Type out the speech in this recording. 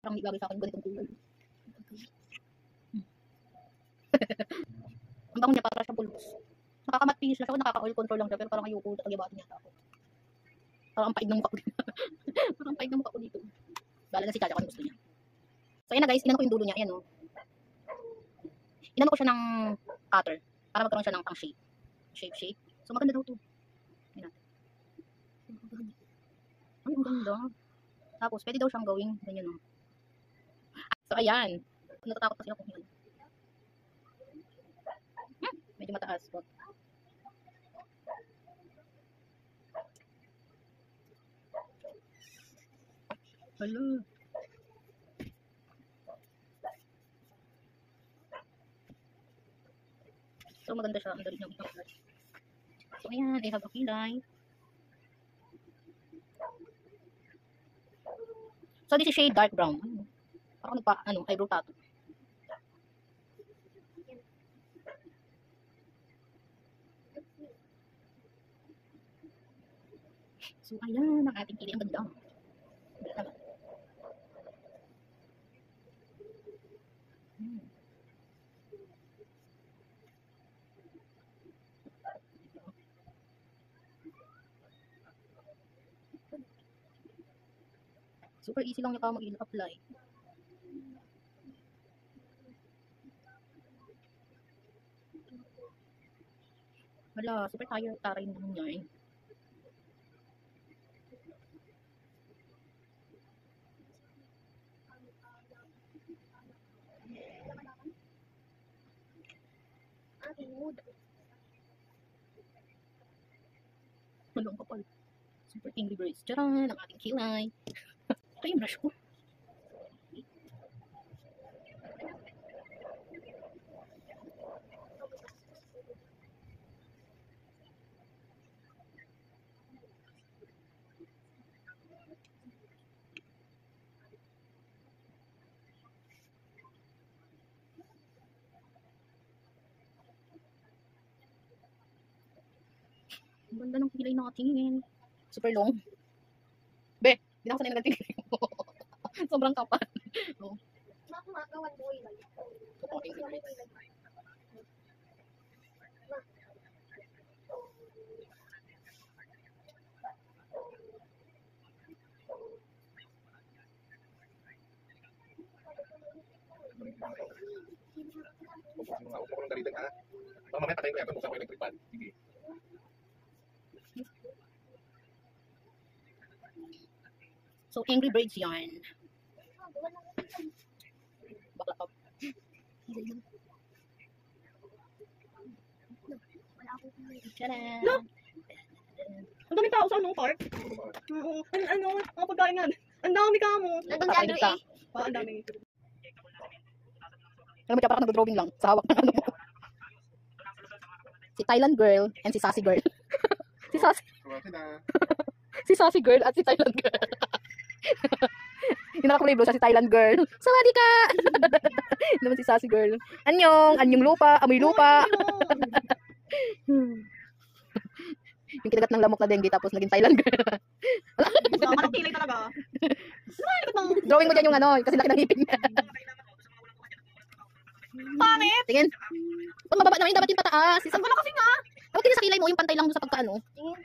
Parang may bagay sa akin ganitong kulay. Ang bango niya para siyang pulbos. Nakakamatpinis na siya, nakaka-oil control lang siya, pero parang ayoko, tatagibatin niya ako. Parang ang paig ng mukha ko dito. Parang ang paig ng mukha ko dito. Bala na si Chacha kung gusto niya. So ayan na guys, inano ko yung dulo niya, ayan o. Inano ko siya ng cutter, para magkaroon siya ng pang shape. Shape. So maganda daw to. Ayan natin. Ay, ang ganda. Tapos, pwede daw siyang gawing ganyan o. So ayan. Natatakot kasi ako kung yan. Medyo mataas po. Hello. So maganda siya. Ang dali niyang i-apply. So ayan, I have a kilay. So this is shade dark brown. Parang eyebrow tattoo. So ayan, ang ating kilay. Ang ganda. Super easy lang niya ka mag-apply. Wala, super taray naman niya eh. Walang kapal. Super Angry Birds. Tcharan! Ang ating kilay. Ito yung brush ko. Ang ganda ng kilay natin. Super long. Be, hindi na ako sanay na ganting kilay mo. Sobrang kapal. Oh. Okay. Upo ko ng dalidag ha. Mamaya patayin ko yan. Buksan ko yung electric fan. Sige. So, Angry Birds yarn. Bakla up. Tcharan! Look! Ang daming tao sa anong park? Oo. Ang pagkain nga. Ang dami ka mo. Nandun si Andrew eh. Ang dami. Alam mo siya, parang nag-drawing lang sa hawak ng ano. Si Thailand girl and si Sassy girl. Si Sassy girl at si Thailand girl. Yung nakakulay blue siya si Thailand girl. Sawadi ka! Naman si Sassy girl. Anyong lupa, amoy lupa. Yung kinagat ng lamok na dengue tapos naging Thailand girl. Anong kilay talaga? Drawing mo dyan yung ano, kasi laki ng hipin niya. Pangit! Tingin. Pag mababa naman yung dapat yung pataas. Isang ko na kasi nga. Dapat din sa kilay mo yung pantay lang doon sa pagkaano. Tingin.